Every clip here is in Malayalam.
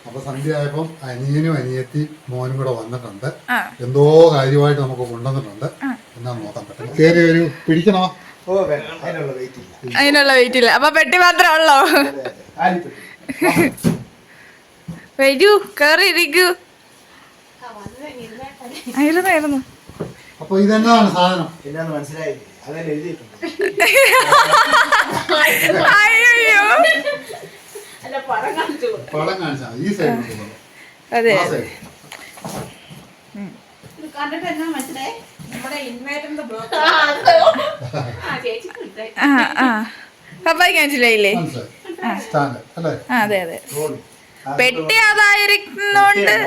അപ്പൊ സന്ധ്യ ആയപ്പം അനിയനും അനിയത്തി മോനും കൂടെ വന്നിട്ടുണ്ട്. എന്തോ കാര്യമായിട്ട് നമുക്ക് കൊണ്ടുവന്നിട്ടുണ്ട്. എന്നാ നോക്കാൻ പറ്റും. കേറി ഒരു പിടിക്കണോ? അതിനുള്ള വെയിറ്റ് ഇല്ല. അപ്പൊ പെട്ടി മാത്രമേ ഉള്ളോ? വരൂ, കേറി ഇരിക്കൂ. ആയിരുന്നു. അപ്പൊ ഇതെന്താണ് സാധനം? മനസ്സിലായി. അയ്യോ, പടം കാണിച്ചാ ഈ സൈഡ്. അതെ. പപ്പായ്ക്ക് മനസ്സിലായില്ലേ? അതെ അതെ, പെട്ടി അതായിരിക്കുന്നോണ്ട്.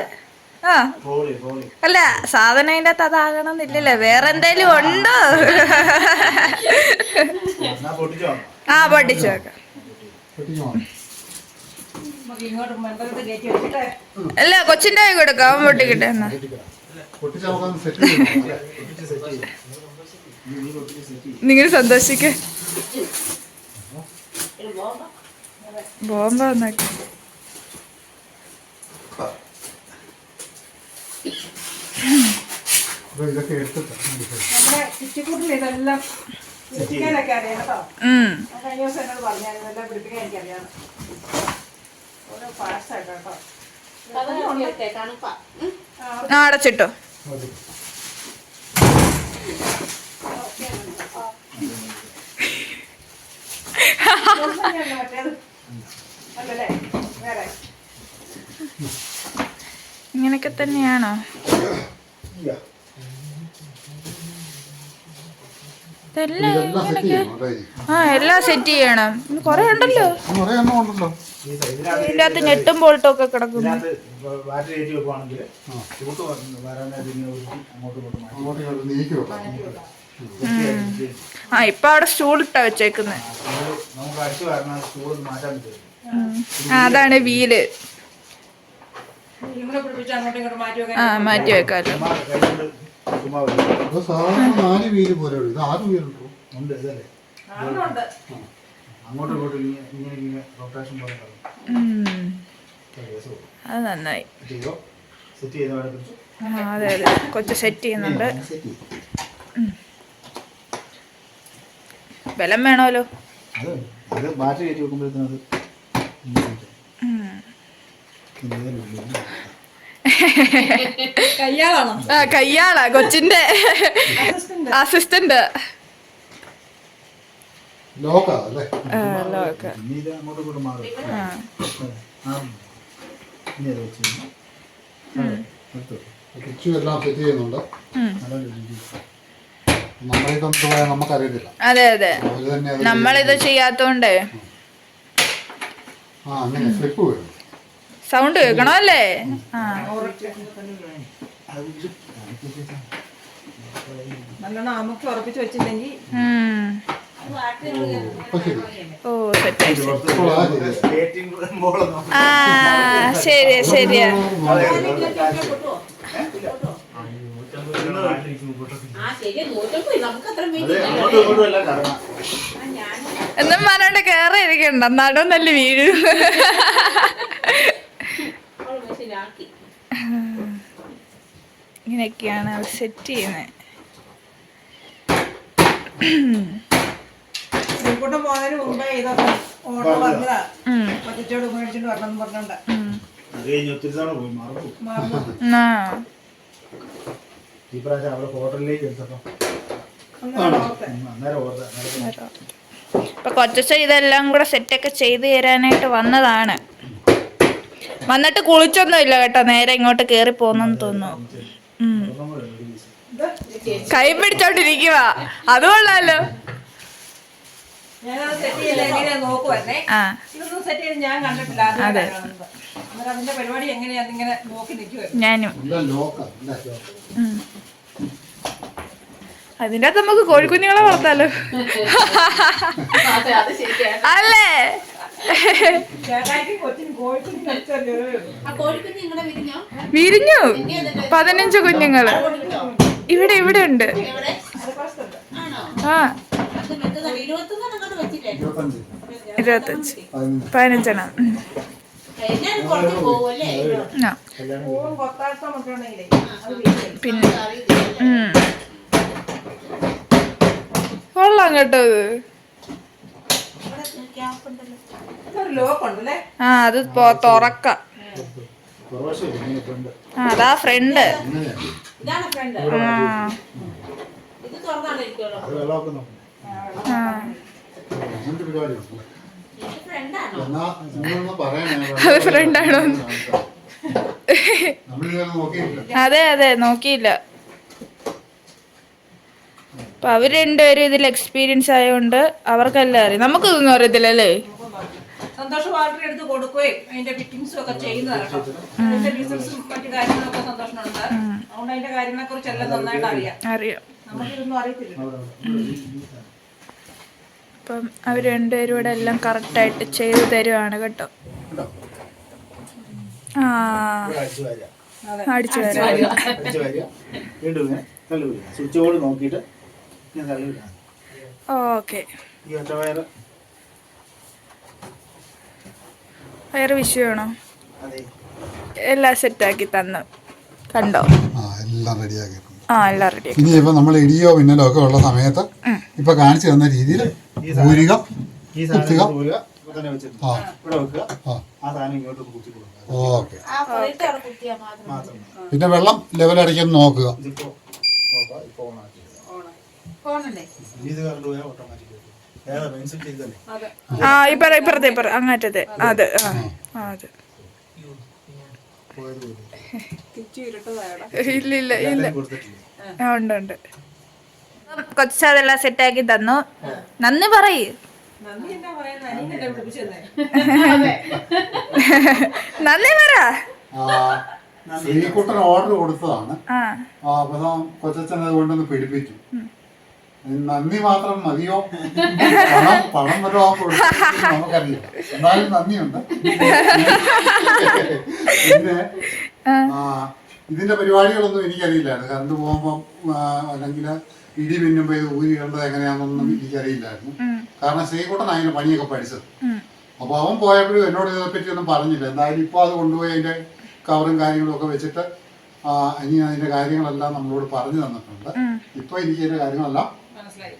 അല്ല, സാധനം അതിൻ്റെ അകത്ത് അതാകണമെന്നില്ലല്ലോ, വേറെ എന്തേലും ഉണ്ടോ? പൊട്ടിച്ചു വെക്കാം. അല്ല, കൊച്ചിന്റെ കൈ കൊടുക്കാം, അവൻ പൊട്ടിക്കട്ടെ. എന്നാ നിങ്ങൾ സന്തോഷിക്ക. ബോംബ വന്നേക്ക. ഇതൊക്കെ എടുത്തിട്ട് അടച്ചിട്ടോ. ഇങ്ങനൊക്കെ തന്നെയാണോ? എല്ലാം സെറ്റ് ചെയ്യണം. കൊറേ ഉണ്ടല്ലോ. ഇതിനകത്ത് നെട്ടും ബോൾട്ടും ഒക്കെ കിടക്കുന്നു. ഇപ്പൊ അവിടെ സ്റ്റൂൾ ഇട്ടാ വെച്ചേക്കുന്നത്. അതാണ് വീല്. മാറ്റി വെക്കാലോ. അത് നന്നായി. അതെ അതെ, കൊച്ചു സെറ്റ് ചെയ്യുന്നുണ്ട്. ബലം വേണമല്ലോ. കയ്യാളാ കൊച്ചിന്റെ അസിസ്റ്റന്റ്. അതെ അതെ, നമ്മളിത് ചെയ്യാത്തോണ്ട് സൗണ്ട് കേൾക്കണോ അല്ലേ? ഓ സെറ്റായി. ശരിയാ ശരിയാ. എന്നും പറഞ്ഞോണ്ട് കേറി ഇരിക്കണ്ട, നടു നല്ല വീഴും. ഇങ്ങനെയൊക്കെയാണ് അവർ സെറ്റ് ചെയ്യുന്നത്. ഇപ്പൊ കൊച്ചച്ച ഇതെല്ലാം കൂടെ സെറ്റൊക്കെ ചെയ്ത് തരാനായിട്ട് വന്നതാണ്. വന്നിട്ട് കുളിച്ചൊന്നും ഇല്ല കേട്ടോ, നേരെ ഇങ്ങോട്ട് കേറി പോന്നെന്ന് തോന്നുന്നു. കൈ പിടിച്ചോണ്ടിരിക്കുക, അത് കൊള്ളാലോ. ഞാനും അതിൻ്റെ അകത്ത് നമുക്ക് കോഴിക്കുഞ്ഞുങ്ങളെ വളർത്താലോ. അല്ലേ? വിരിഞ്ഞു 15 കുഞ്ഞുങ്ങള് ഇവിടെ ഇവിടെ ഉണ്ട്. ആ 25 15. ആ. പിന്നെ കൊള്ളാം കേട്ടോ ഇത്. ആ അത് തുറക്കാം. ആ അതാ ഫ്രണ്ട്. അത് ഫ്രണ്ടാണോ? അതെ അതെ നോക്കിയില്ല. അപ്പൊ അവര് രണ്ടുപേരും ഇതിൽ എക്സ്പീരിയൻസ് ആയതുകൊണ്ട് അവർക്കെല്ലാം അറിയാം. നമുക്കിതൊന്നും അറിയത്തില്ലല്ലേ. സന്തോഷം വാട്ടർ എടുത്ത് കൊടുക്കുകയും അതിന്റെ ഫിറ്റിംഗ്സും ഒക്കെ ചെയ്യുന്നതാണ് കേട്ടോ. അതിന്റെ ബിസിനസ്സും മറ്റു കാര്യങ്ങളൊക്കെ സന്തോഷമുണ്ട്. അതുകൊണ്ട് അതിന്റെ കാര്യങ്ങളെ കുറിച്ച് എല്ലാം നന്നായിട്ട് അറിയാം. നമുക്കിതൊന്നും അറിയത്തില്ല. അപ്പം അവർ രണ്ടുപേരും കൂടെ എല്ലാം കറക്റ്റായിട്ട് ചെയ്തു തരുവാണ് കേട്ടോ. ആ അടിച്ചു വരാം. ഓക്കെ വയറ് വിഷയമാണോ? എല്ലാം സെറ്റാക്കി തന്നു കണ്ടോ? എല്ലാം റെഡിയാക്കിയിട്ടുണ്ട്. ആ എല്ലാം റെഡി. ഇനി ഇപ്പൊ നമ്മൾ ഇടിയോ മിന്നലോ ഒക്കെ ഉള്ള സമയത്ത് ഇപ്പൊ കാണിച്ചു തന്ന രീതിയിൽ ഊരുക, കുത്തുക. ഓക്കെ. പിന്നെ വെള്ളം ലെവലടിക്കാൻ നോക്കുക. ആ ഇപ്പുറത്തെ അങ്ങറ്റത്തെ അത് അത് ഇല്ല ഉണ്ട്. കൊച്ചു അതെല്ലാം സെറ്റാക്കി തന്നു. നന്ദി പറയ്. നന്ദി പറ. ശ്രീകുട്ടൻ ഓർഡർ കൊടുത്തതാണ്. അപ്പം കൊച്ചച്ഛൻ അത് കൊണ്ടൊന്ന് പിടിപ്പിച്ചു. നന്ദി മാത്രം മതിയോ? പണം വല്ലോ നമുക്കറിയില്ല. എന്നാലും നന്ദിയുണ്ട്. പിന്നെ ഇതിന്റെ പരിപാടികളൊന്നും എനിക്കറിയില്ലായിരുന്നു. കറണ്ട് പോകുമ്പം അല്ലെങ്കിൽ ഇടി മിന്നുമ്പോ ഇത് ഊരി കണ്ടത് എങ്ങനെയാണെന്നൊന്നും എനിക്കറിയില്ലായിരുന്നു. കാരണം ശ്രീകുട്ടൻ അതിന്റെ പണിയൊക്കെ പഠിച്ചത്. അപ്പൊ അവൻ പോയപ്പോഴും എന്നോട് ഇതിനെപ്പറ്റി ഒന്നും പറഞ്ഞില്ല. എന്തായാലും ഇപ്പൊ അത് കൊണ്ടുപോയി അതിന്റെ കവറും കാര്യങ്ങളും ഒക്കെ വെച്ചിട്ട് ഇനി അതിന്റെ കാര്യങ്ങളെല്ലാം നമ്മളോട് പറഞ്ഞു തന്നിട്ടുണ്ട്. ഇപ്പൊ എനിക്ക് അതിന്റെ കാര്യങ്ങളെല്ലാം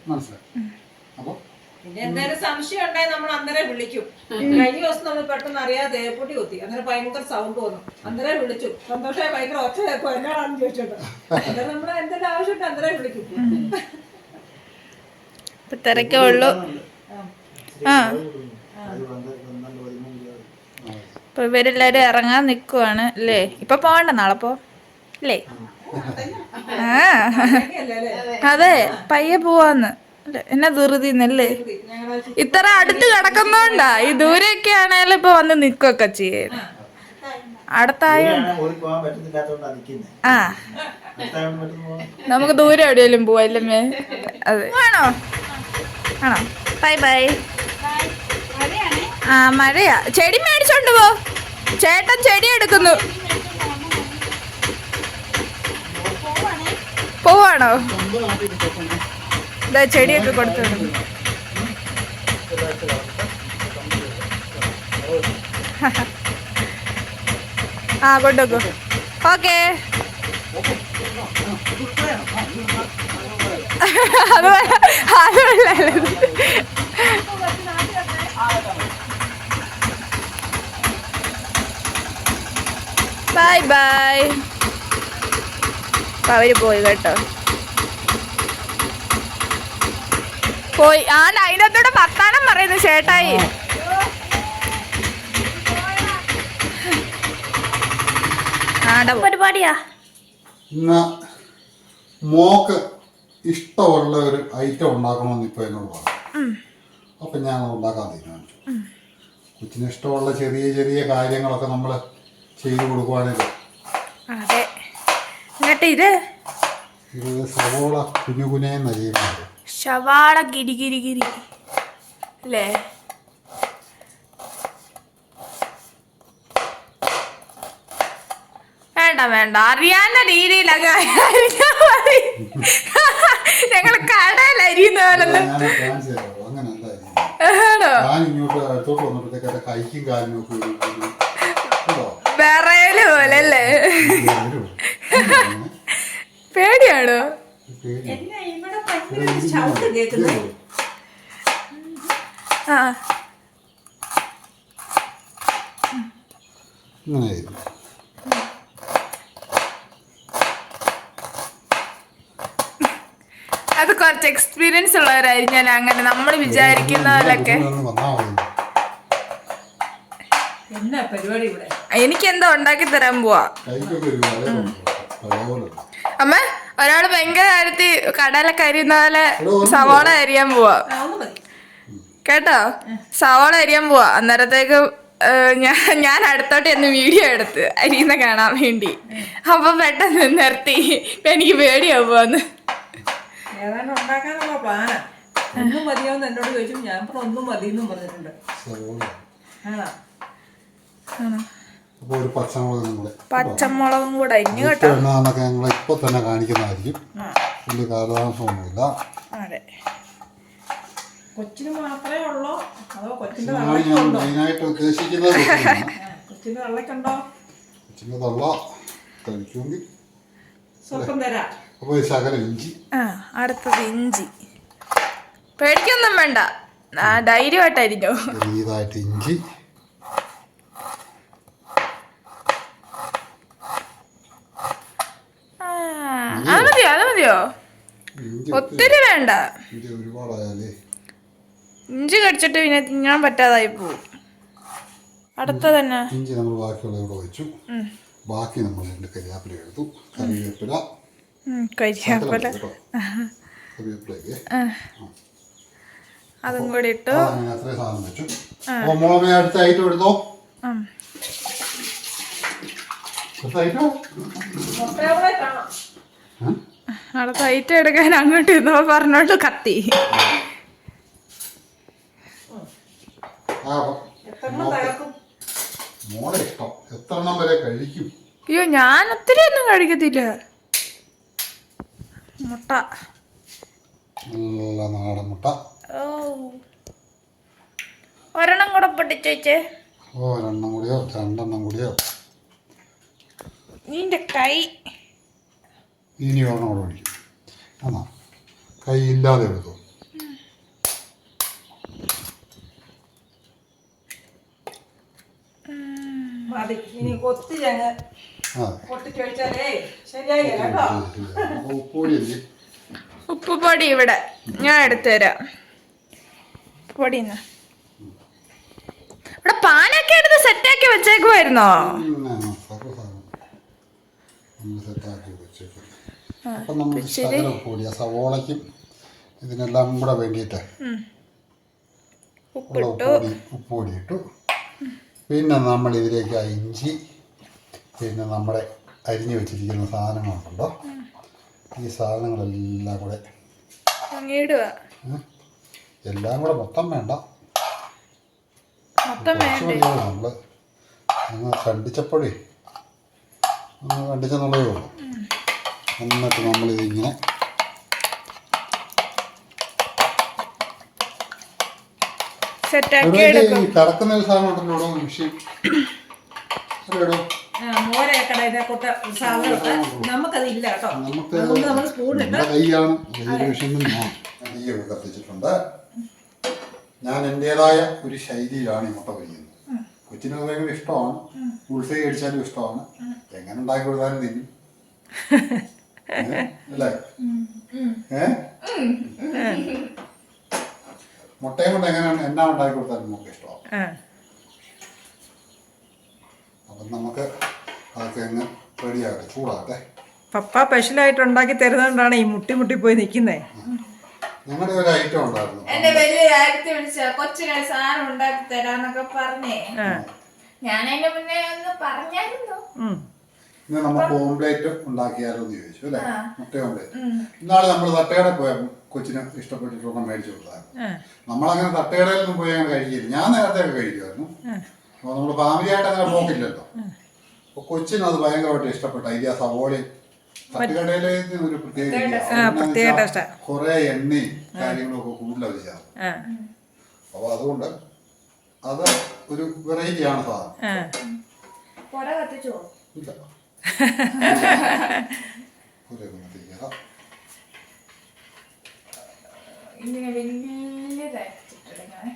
മനസ്സിലായി. അപ്പൊ പിന്നെ എന്തെങ്കിലും സംശയം ഉണ്ടായി നമ്മൾ അന്നേരം വിളിക്കും. കഴിഞ്ഞ ദിവസം നമ്മൾ പെട്ടെന്ന് അറിയാതെ തേപ്പൊട്ടി കുത്തി. അന്നേരം ഭയങ്കര സൗണ്ട് വന്നു. അന്നേരം വിളിച്ചു. സന്തോഷമായി ഭയങ്കര ഒച്ച കേൾക്കും. എന്നാണെന്ന് ചോദിച്ചോട്ടോ. അന്നേരം നമ്മൾ എന്തെങ്കിലും ആവശ്യമുണ്ട് അന്നേരം വിളിക്കും. തിരക്കേ ഉള്ളൂ. ഇപ്പൊ ഇവരെല്ലാരും ഇറങ്ങാൻ നിക്കുവാണ് അല്ലേ? ഇപ്പൊ പോകണ്ട നാളെ പോ അല്ലേ? അതെ പയ്യെ പോവാന്ന്. എന്നാ ധൃതിന്നല്ലേ? ഇത്ര അടുത്ത് കിടക്കുന്നോണ്ടാ. ഈ ദൂരെയൊക്കെ ആണേലും ഇപ്പൊ വന്ന് നിക്കൊക്കെ ചെയ്യേ. അടുത്തായ നമുക്ക് ദൂരെ എവിടെയെങ്കിലും പോവല്ലേ? അതെ ആണോ? Bye bye. ആ മഴയാ. ചെടി മേടിച്ചോണ്ട് പോ. ചേട്ടൻ ചെടി എടുക്കുന്നു. പോവാണോ? ഇതാ ചെടിയൊക്കെ കൊടുത്തു. ആ കൊണ്ടുവെക്കോ. Okay bye bye. അവര് പോയി കേട്ടോ. പോയി. അതിനകത്തൂടെ വർത്താനം പറയുന്നു ചേട്ടായി. പരിപാടിയാ. ഇന്ന് മോക്ക് ഇഷ്ടമുള്ള ഒരു ഐറ്റം ഉണ്ടാക്കണമെന്ന് ഇപ്പൊ എന്നോട് പറഞ്ഞു. അപ്പൊ ഞാൻ ഉണ്ടാക്കാൻ തീരുമാനിച്ചു. കൊച്ചിന് ഇഷ്ടമുള്ള ചെറിയ ചെറിയ കാര്യങ്ങളൊക്കെ നമ്മൾ ചെയ്തു കൊടുക്കുവാണെങ്കിൽ. അതെ. എന്നിട്ട് ഇത് സവോള കുഞ്ഞുകുഞ്ഞേന്ന് ചെയ്യുന്നത്. സവാള ഗിരി ഗിരി ഗിരി അല്ലേ? വേണ്ട അറിയാവുന്ന രീതിയിലൊക്കെ ഞങ്ങൾ കടയിൽ അരിയുന്ന പോലെ. ഇങ്ങോട്ട് അടുത്തോട്ട് വന്നപ്പോഴത്തേക്ക് കൈക്കും കാലിനും ഒക്കെ വേറേല് പോലെ അല്ലേ? പേടിയാണോ? എന്നെ ഇവിടെ ഭയങ്കര ശബ്ദം കേൾക്കുന്നു. ആ അത് കുറച്ച് എക്സ്പീരിയൻസ് ഉള്ളവരായിരിക്കും അങ്ങനെ നമ്മൾ വിചാരിക്കുന്ന പോലൊക്കെ. എന്നാ പരിപാടി ഇവിടെ? എനിക്കെന്തോ ഉണ്ടാക്കി തരാൻ പോവാ അമ്മ. ഒരാള് ഭയങ്കര കാര്യത്തിൽ കടലൊക്കെ അരിയുന്ന പോലെ സവാള അരിയാൻ പോവാ കേട്ടോ. സവാള അരിയാൻ പോവാ. അന്നേരത്തേക്ക് ഞാൻ അടുത്തോട്ട് എന്ന് വീഡിയോ എടുത്ത് അരിയുന്ന കാണാൻ വേണ്ടി. അപ്പൊ പെട്ടെന്ന് നിർത്തി. എനിക്ക് പേടിയാവുന്ന്. ഏതാണ്ട് ഉണ്ടാക്കാനുള്ള പ്ലാനാ. ഒന്നും മതിയോന്ന് എന്നോട് ചോദിച്ചു. ഞാൻ ഇപ്പോൾ ഒന്നും മതിയെന്നും പറഞ്ഞിട്ടുണ്ട്. പച്ചമുളകും കൂടെ അരിഞ്ഞു കേട്ടോ. ഞങ്ങൾ ഇപ്പൊ തന്നെ കാണിക്കുന്നതായിരിക്കും. വലിയ കാലതാമസമൊന്നുമില്ല. അതെ. കൊച്ചിന് മാത്രമേ ഉള്ളോ അതോ കൊച്ചിന്റെ മെയിനായിട്ട് ഉദ്ദേശിക്കുന്നത് കൊച്ചിന്റെ തള്ളക്കുണ്ടോ? കൊച്ചിന്റെ തള്ള കഴിക്കുമെങ്കിൽ സ്വല്പം തരാം. അപ്പൊ ശകലം ഇഞ്ചി. അടുത്തത് ഇഞ്ചി. പേടിക്കൊന്നും വേണ്ട, ധൈര്യമായിട്ടായിരിക്കും. ചെറിയതായിട്ട് ഇഞ്ചി. അത് മതിയോ? അത് മതിയോ? ഒത്തിരി വേണ്ട. ഒരുപാടായാലേ ഇഞ്ചി കടിച്ചിട്ട് പിന്നെ തിന്നാൻ പറ്റാതായി പോവും. അടുത്ത തന്നെ ഇഞ്ചി നമ്മൾ ബാക്കിയുള്ള ഇവിടെ വെച്ചു. ബാക്കി നമ്മൾ രണ്ട് കരിവേപ്പില എടുത്തു. കറിവേപ്പില കറിവേപ്പിലേക്ക് അതും കൂടി ഇട്ടു. അത്രയും സാധനം വെച്ചു. അപ്പൊ മോളെ അടുത്ത ഐറ്റം എടുത്തോ. അടുത്ത ഐറ്റം എടുക്കാൻ അങ്ങോട്ട് ഇരുന്നപ്പോ പറഞ്ഞോണ്ട് കത്തി. മോളെ ഇഷ്ടം എത്ര എണ്ണം വരെ കഴിക്കും? അയ്യോ, ഞാൻ ഒത്തിരി ഒന്നും കഴിക്കത്തില്ല. മുട്ട, നല്ല നാടൻ മുട്ട. ഒരെണ്ണം കൂടെ പൊട്ടിച്ചേച്ചേ. ഒരെണ്ണം കൂടിയോ രണ്ടെണ്ണം കൂടിയോ? നിന്റെ കൈ ഇനി ഒരെണ്ണം കൂടെ ഒഴിക്കും. എന്നാ കൈ ഇല്ലാതെ എടുത്തു. മതി. ഇനി ഒത്തിരി അങ്ങ് പൊട്ടിച്ചൊഴിച്ചാലേ ശരിയായി കേട്ടോ. ഉപ്പുപൊടി ഇവിടെ ഞാൻ എടുത്തുതരാം. പൊടി ഇവിടെ പാനൊക്കെ എടുത്ത് സെറ്റാക്കി വെച്ചേക്കുമായിരുന്നോ? അപ്പം നമ്മൾ ശകലം പൊടി സവോളയ്ക്കും ഇതിനെല്ലാം കൂടെ വേണ്ടിയിട്ട് ഉപ്പുപൊടി ഇട്ടു. പിന്നെ നമ്മൾ ഇതിലേക്ക് ഇഞ്ചി, പിന്നെ നമ്മുടെ അരിഞ്ഞു വെച്ചിരിക്കുന്ന സാധനങ്ങളുണ്ടല്ലോ, ഈ സാധനങ്ങളെല്ലാം കൂടെ എല്ലാം കൂടെ മൊത്തം വേണ്ട, നമ്മൾ അങ്ങ് കണ്ടിച്ചപ്പോഴേ ഒന്ന് കണ്ടിച്ചെന്നുള്ളതേ ഉള്ളൂ. എന്നിട്ട് നമ്മളിതിങ്ങനെ കറക്കുന്ന ഒരു സാധനം ഉണ്ടല്ലോ മിഷ്യൻ. നമുക്കതില്ല കേട്ടോ. നമുക്ക് കൈയാണ് നെയ്യൊക്കെ കത്തിച്ചിട്ടുണ്ട്. ഞാൻ എൻ്റെതായ ഒരു ശൈലിയിലാണ് ഈ മുട്ട പൊരിക്കുന്നത്. കൊച്ചിനൊക്കെ ഭയങ്കര ഇഷ്ടമാണ്. ഉൾസൈ അടിച്ചാലും ഇഷ്ടമാണ്. എങ്ങനെ ഉണ്ടാക്കി കൊടുത്താലും തിന്നും അല്ലേ? മുട്ടയും കൊണ്ട് എങ്ങനെയാണ് എന്നാ ഉണ്ടാക്കി കൊടുത്താലും നമുക്ക് ഇഷ്ടമാണ്. അപ്പം നമുക്ക് അതൊക്കെ അങ്ങ് റെഡിയാകട്ടെ, ചൂടാകട്ടെ. പപ്പ സ്പെഷ്യലായിട്ട് ഉണ്ടാക്കി തരുന്നതുകൊണ്ടാണ് ഈ മുട്ടി മുട്ടി പോയി നിൽക്കുന്നത്. ഞങ്ങളുടെ ഒരു ഐറ്റം ഉണ്ടായിരുന്നു. എന്റെ വലിയ കാര്യത്തിൽ വിളിച്ച കൊച്ചിനൊരു സാധനം ഉണ്ടാക്കി തരാന്നൊക്കെ പറഞ്ഞേ. ഞാൻ അതിന്റെ മുന്നേ ഒന്ന് പറഞ്ഞായിരുന്നു. ഇന്ന് നമുക്ക് ഓംപ്ലേറ്റ് ഉണ്ടാക്കിയാലോ എന്ന് ചോദിച്ചു അല്ലേ? മുട്ട ഓംപ്ലേറ്റ്. ഇന്നാളെ നമ്മൾ തട്ടുകടയിൽ പോയ കൊച്ചിന് ഇഷ്ടപ്പെട്ടിട്ടൊക്കെ മേടിച്ചു കൊടുത്തായിരുന്നു. നമ്മളങ്ങനെ തട്ടുകടയിലൊന്നും പോയി അങ്ങനെ കഴിക്കില്ല. ഞാൻ നേരത്തെ ഒക്കെ കഴിക്കുമായിരുന്നു. അപ്പോൾ നമ്മൾ ഫാമിലിയായിട്ട് അങ്ങനെ പോക്കില്ലല്ലോ. അപ്പോൾ കൊച്ചിന് അത് ഭയങ്കരമായിട്ട് ഇഷ്ടപ്പെട്ട ഐഡിയ. സവോളയും തട്ടുകടയിലെ ഒരു പ്രത്യേക കുറെ എണ്ണയും കാര്യങ്ങളൊക്കെ കൂടുതലത് ചേർന്നു. അപ്പോൾ അതുകൊണ്ട് അത് ഒരു വെറൈറ്റിയാണ് സാധനം. പുര കത്തിച്ചോ? ഇല്ല പുരയൊക്കെ കത്തിക്കാം. ഇങ്ങനെ വലിയതായിട്ടിടണേ.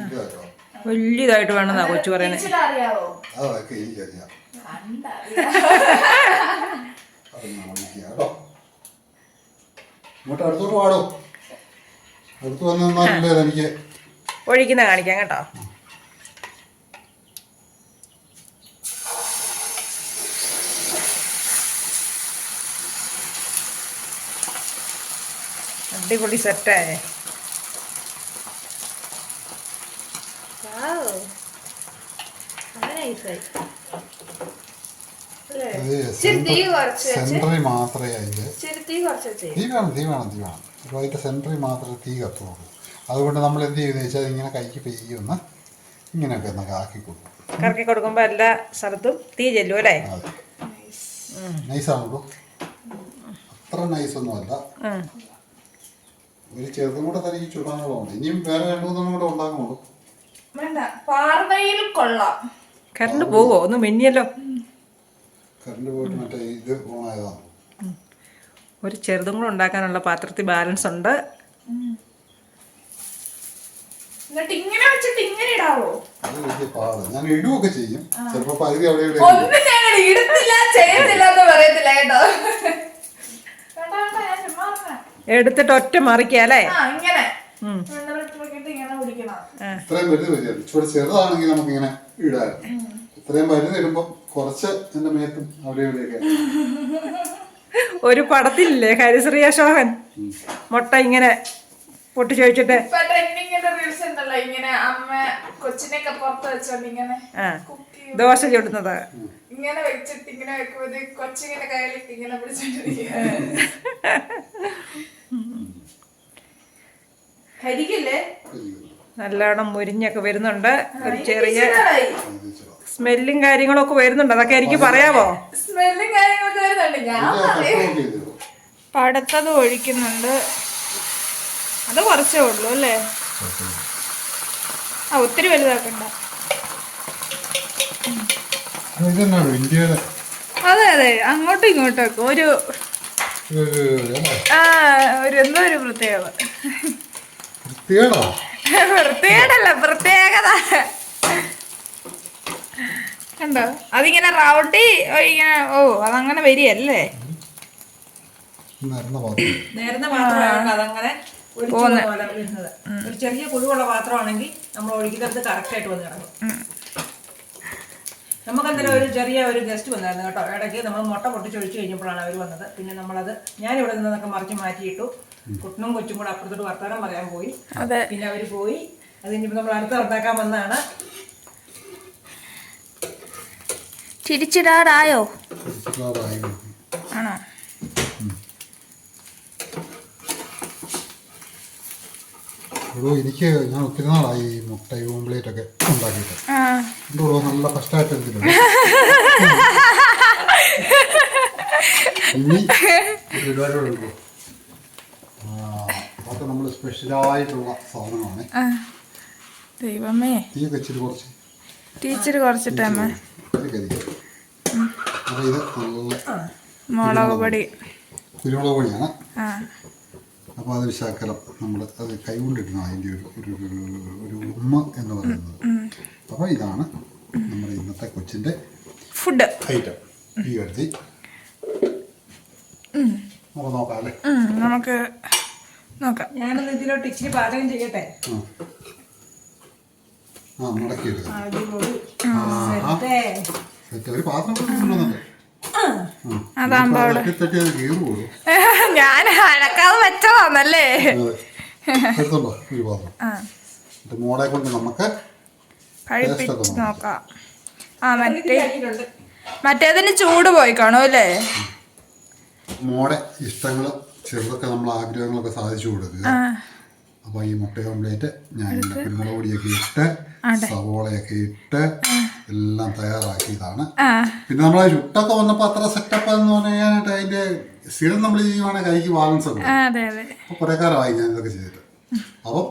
ഇതാട്ടോ. വലിയതായിട്ട് വേണമെന്നാ കൊച്ചു പറയുന്നത്. അറിയാവോ? അതൊക്കെ എനിക്കറിയാം. കണ്ടറിയാം. അതൊന്ന് ഒഴിക്കുക കേട്ടോ. ഇങ്ങോട്ട് അടുത്തോട്ട് പാടോ. അടുത്ത് വന്നാൽ എനിക്ക് ഒഴിക്കുന്ന കാണിക്കാം കേട്ടോ. അടിപൊളി സെറ്റായേ. സെൻറ്ററിൽ മാത്രമേ അതിൻ്റെ തീ കുറച്ച് തീ വേണം. അപ്പോൾ അതിൻ്റെ സെൻറ്ററിൽ മാത്രമേ തീ കത്തുള്ളൂ. അതുകൊണ്ട് നമ്മൾ എന്ത് ചെയ്യുന്നത് വെച്ചാൽ ഇങ്ങനെ കൈക്ക് പെയ്യൊന്ന് ഇങ്ങനെയൊക്കെ ഒന്ന് ആക്കി കൊടുക്കും. കറക്കി കൊടുക്കുമ്പോൾ എല്ലാ സ്ഥലത്തും തീ ചെല്ലും അല്ലേ? അതെ, നൈസാണല്ലോ. അത്ര നൈസൊന്നുമല്ല. ഒരു ചെറുതും കൂടെ തന്നെ ഈ ചുടാനുള്ളതുണ്ട്. ഇനിയും വേറെ 2-3 കൂടെ ഉണ്ടാക്കുള്ളൂ. വേണ്ട, പാർവയിൽ കൊള്ളാം. കറണ്ട് പോവോ? ഒന്ന് മിന്നിയല്ലോ. കറണ്ട് പോയിട്ട് മറ്റേ ഇത് ഓണായതാണ്. ഒരു ചെറുതും കൂടെ ഉണ്ടാക്കാനുള്ള പാത്രത്തിൽ ബാലൻസ് ഉണ്ട്. എന്നിട്ട് ഇങ്ങനെ വെച്ചിട്ട് ഇങ്ങനെ ഇടാവോ? അത് വലിയ പാട്. ഞാൻ ഇടുകയൊക്കെ ചെയ്യും. ചിലപ്പോൾ പകുതി അവിടെ ഇവിടെ ഒന്നും ഞങ്ങൾ ഇടുന്നില്ല ചെയ്യത്തില്ല എന്ന് പറയത്തില്ല കേട്ടോ. എടുത്തിട്ട് ഒറ്റ മറിക്കാല്ലേ? ഇങ്ങനെ ഇത്രയും വലുത് വരിക. ഇച്ചിരി ചെറുതാണെങ്കിൽ നമുക്ക് ഇങ്ങനെ ഇടായിരുന്നു. ഇത്രയും വലുത് ഇടുമ്പോൾ കുറച്ച് എന്റെ മേത്തും അവിടെ ഇവിടെയൊക്കെ. ഒരു പടത്തില്ലേ ഹരിശ്രീ അശോകൻ മുട്ട ഇങ്ങനെ പൊട്ടിച്ചു വെച്ചിട്ട് ഇങ്ങനെ അമ്മ കൊച്ചിനെയൊക്കെ പുറത്ത് വെച്ചോണ്ട് ഇങ്ങനെ ദോശ ചുടുന്നത് ഇങ്ങനെ വെച്ചിട്ട് ഇങ്ങനെ വെക്കുമ്പോ കൊച്ചിങ്ങനെ കയ്യിലേക്ക് ഇങ്ങനെ പിടിച്ചോണ്ടിരിക്കുക. നല്ലോണം മുരിഞ്ഞൊക്കെ വരുന്നുണ്ട്. ഒരു ചെറിയ സ്മെല്ലും കാര്യങ്ങളൊക്കെ വരുന്നുണ്ട്. അതൊക്കെ എനിക്ക് പറയാമോ? സ്മെല്ലും കാര്യങ്ങളൊക്കെ വരുന്നുണ്ട്. ഞാൻ പടുത്തത് ഒഴിക്കുന്നുണ്ട്. അത് കുറച്ചേ ഉള്ളൂ അല്ലേ? ഒത്തിരി വലുതാക്കണ്ട. അതെ അതെ, അങ്ങോട്ടും ഇങ്ങോട്ടും ഒക്കെ ഒരു എന്തോ ഒരു പ്രത്യേകത. വൃത്തികേടല്ല, പ്രത്യേകത. കണ്ടോ? അതിങ്ങനെ റൗണ്ടി ഇങ്ങനെ. അതങ്ങനെ വരികയല്ലേ? നേരുന്ന പാത്രമാണ് അതങ്ങനെ പോലെ വരുന്നത്. ഒരു ചെറിയ കുഴിവുള്ള പാത്രമാണെങ്കിൽ നമ്മൾ ഒഴിക്കുന്നത് കറക്റ്റായിട്ട് വന്ന് കിടക്കും. നമുക്കെന്തായാലും ഒരു ചെറിയ ഒരു ഗസ്റ്റ് വന്നായിരുന്നു കേട്ടോ. ഇടയ്ക്ക് നമ്മൾ മുട്ട പൊട്ടിച്ചൊഴിച്ച് കഴിഞ്ഞപ്പോഴാണ് അവർ വന്നത്. പിന്നെ നമ്മളത് ഞാനിവിടെ നിന്നൊക്കെ മറിച്ച് മാറ്റിയിട്ടു. കുട്ടനും കൊച്ചും കൂടെ അപ്പുറത്തോട്ട് വർത്തമാനം പറയാൻ പോയി. പിന്നെ അവർ പോയി. അത് കഴിഞ്ഞപ്പോൾ നമ്മൾ അടുത്ത ഉണ്ടാക്കാൻ വന്നതാണ്. തിരിച്ചിടാറായോ? ആണോ? എനിക്ക് ഞാൻ ഒത്തിരി നാളായി ഈ മുട്ട ഓംപ്ലേറ്റ് ഒക്കെ ഉണ്ടാക്കിയിട്ട്. എന്തോ നല്ല ഫസ്റ്റായിട്ട് എന്തിനാണ് ഇനി പരിപാടികളുണ്ടോ? അതൊക്കെ നമ്മൾ സ്പെഷ്യലായിട്ടുള്ള സാധനമാണ്. ദൈവമേ, തീയൊക്കെ ഇച്ചിരി കുറച്ച് ടീച്ചർ കുറച്ചിട്ട് അമ്മ. അപ്പോൾ ഇത് നല്ല മുളക് പൊടി, കുരുമുളക് പൊടിയാണ്. അപ്പോൾ അത് ശകലം നമ്മൾ അത് കൈകൊണ്ടിരുന്നു അതിൻ്റെ ഒരു ഉമ്മ എന്ന് പറയുന്നത്. അപ്പോൾ ഇതാണ് നമ്മുടെ ഇന്നത്തെ കൊച്ചിൻ്റെ ഫുഡ് ഐറ്റം. ഈ കരുതി നമുക്ക് നോക്കാം അല്ലേ? നമുക്ക് നോക്കാം. ഞാനൊന്ന് ഇതിലോട്ട് ഇച്ചിരി പാചകം ചെയ്യട്ടെ. മടക്കി എടുക്കാം. ഒരു പാത്രം ഞാൻ അനക്കാതെ വെച്ചതാന്നല്ലേ? എടുത്തോണ്ടോ ഒരു പാത്രം. മോളെ കൊണ്ട് നമുക്ക് കഴിപ്പിച്ച് നോക്കാം. മറ്റേതിന് ചൂട് പോയി കാണും അല്ലേ? മോടെ ഇഷ്ടങ്ങള് ചെറുതൊക്കെ നമ്മൾ ആഗ്രഹങ്ങളൊക്കെ സാധിച്ചു കൊടുക്കുക. അപ്പോൾ ഈ മുട്ട ഓംപ്ലേറ്റ് ഞാൻ കുരുമുളക് പൊടിയൊക്കെ ഇട്ട് സവോളയൊക്കെ ഇട്ട് എല്ലാം തയ്യാറാക്കിയതാണ്. പിന്നെ നമ്മൾ ചുട്ടൊക്കെ വന്നപ്പോൾ അത്ര സെറ്റപ്പ് എന്ന് പറയാനായിട്ട് അതിൻ്റെ സ്ഥിരം നമ്മൾ ചെയ്യുവാണെങ്കിൽ കൈക്ക് ബാലൻസ് ഒക്കെ. അപ്പോൾ കുറേ കാലമായി ഞാൻ ഇതൊക്കെ ചെയ്തിട്ട്. അപ്പം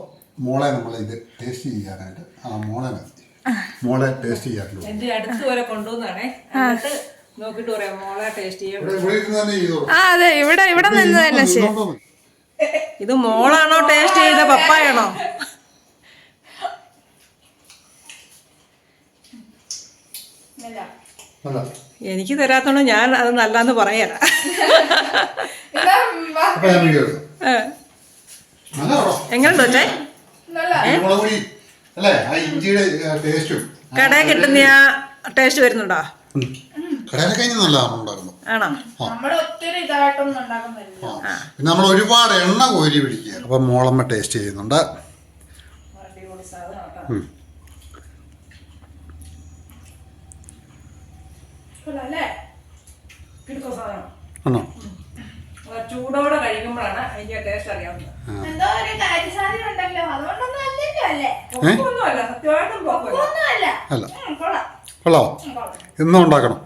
മോളെ നമ്മൾ ഇത് ടേസ്റ്റ് ചെയ്യാനായിട്ട് മോളെ മതി. മോളെ ടേസ്റ്റ് ചെയ്യാറുള്ളൂ. എന്റെ അടുത്ത് വരെ കൊണ്ടുവന്നാണേ, എന്നിട്ട് നോക്കിട്ട് പറയാം മോളെ ടേസ്റ്റ് ചെയ്യാൻ. ഇവിടെ ഇരുന്ന് തന്നെ ചെയ്തോളൂ. ആ അതെ, ഇവിടെ നിന്ന് തന്നെ ചെയ്യാം. ഇത് മോളാണോ ടേസ്റ്റ് ചെയ്ത പപ്പായാണോ? അല്ല എനിക്ക് തരാത്തോണ്ട് ഞാൻ അത് നല്ലതെന്ന് പറയല. അപ്പൊ ഞാൻ വീഡിയോ എടുക്കാം. നല്ലതാണോ? എങ്ങനെയുണ്ട് വെച്ചേ? കുരുമുളക് പൊടി അല്ലേ, ആ ഇഞ്ചിയുടെ ടേസ്റ്റും കടയിൽ കിട്ടുന്ന ആ ടേസ്റ്റ് വരുന്നുണ്ടോ? കടയിലൊക്കെ ഇനി നല്ലതാണ് ഉണ്ടാക്കുന്നത്. ആണോ? നമ്മള് ഒത്തിരി ഇതായിട്ടൊന്നും ഉണ്ടാക്കുന്നില്ല. പിന്നെ നമ്മൾ ഒരുപാട് എണ്ണ കോരി പിടിക്കുക. അപ്പൊ മോളമ്മ ടേസ്റ്റ് ചെയ്യുന്നുണ്ട്. ആണോ? ചൂടോടെ കഴിക്കുമ്പോഴാണ് അതിന്റെ ടേസ്റ്റ് അറിയാവുന്നത്. എന്തോ ഒരു കാര്യസാധ്യത ഉണ്ടല്ലോ, അതുകൊണ്ടൊന്നും അല്ലല്ലോ അല്ലേ? ഒന്നുമല്ല, സത്യമായിട്ടും പോക്കല്ല. ഒന്നുമല്ല. അല്ല കൊള്ളാവോ? എന്നും ഉണ്ടാക്കണം.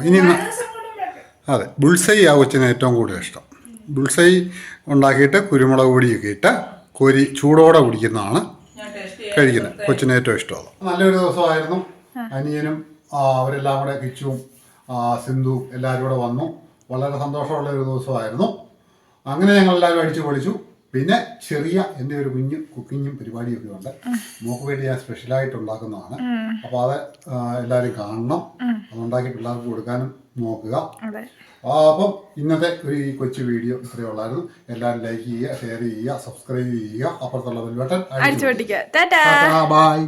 ഇനി അതെ, ബുൾസൈ ആ കൊച്ചിന് ഏറ്റവും കൂടുതൽ ഇഷ്ടം. ബുൾസൈ ഉണ്ടാക്കിയിട്ട് കുരുമുളക് പൊടിയൊക്കെ ഇട്ട് കോരി ചൂടോടെ കുടിക്കുന്നതാണ് കഴിക്കുന്നത്. കൊച്ചിന് ഏറ്റവും ഇഷ്ടമാണ്. നല്ലൊരു ദിവസമായിരുന്നു. അനിയനും അവരെല്ലാം കൂടെ കിച്ചുവും സിന്ധു എല്ലാവരും കൂടെ വന്നു. വളരെ സന്തോഷമുള്ള ഒരു ദിവസമായിരുന്നു. അങ്ങനെ ഞങ്ങളെല്ലാവരും അടിച്ചു പൊളിച്ചു. പിന്നെ ചെറിയ എൻ്റെ ഒരു കുഞ്ഞ് കുക്കിങ്ങും പരിപാടിയൊക്കെ ഉണ്ട്. മോക്ക് വേണ്ടി ഞാൻ സ്പെഷ്യലായിട്ട് ഉണ്ടാക്കുന്നതാണ്. അപ്പോൾ അത് എല്ലാവരും കാണണം. അതുണ്ടാക്കി പിള്ളേർക്ക് കൊടുക്കാനും നോക്കുക. അപ്പം ഇന്നത്തെ ഒരു ഈ കൊച്ചു വീഡിയോ ഇത്രയേ ഉള്ളായിരുന്നു. എല്ലാവരും ലൈക്ക് ചെയ്യുക, ഷെയർ ചെയ്യുക, സബ്സ്ക്രൈബ് ചെയ്യുക, അപ്പുറത്തുള്ള ബെൽ ബട്ടൺ അടിച്ചു പൊട്ടിക്കുക. ടാറ്റാ. ബൈ.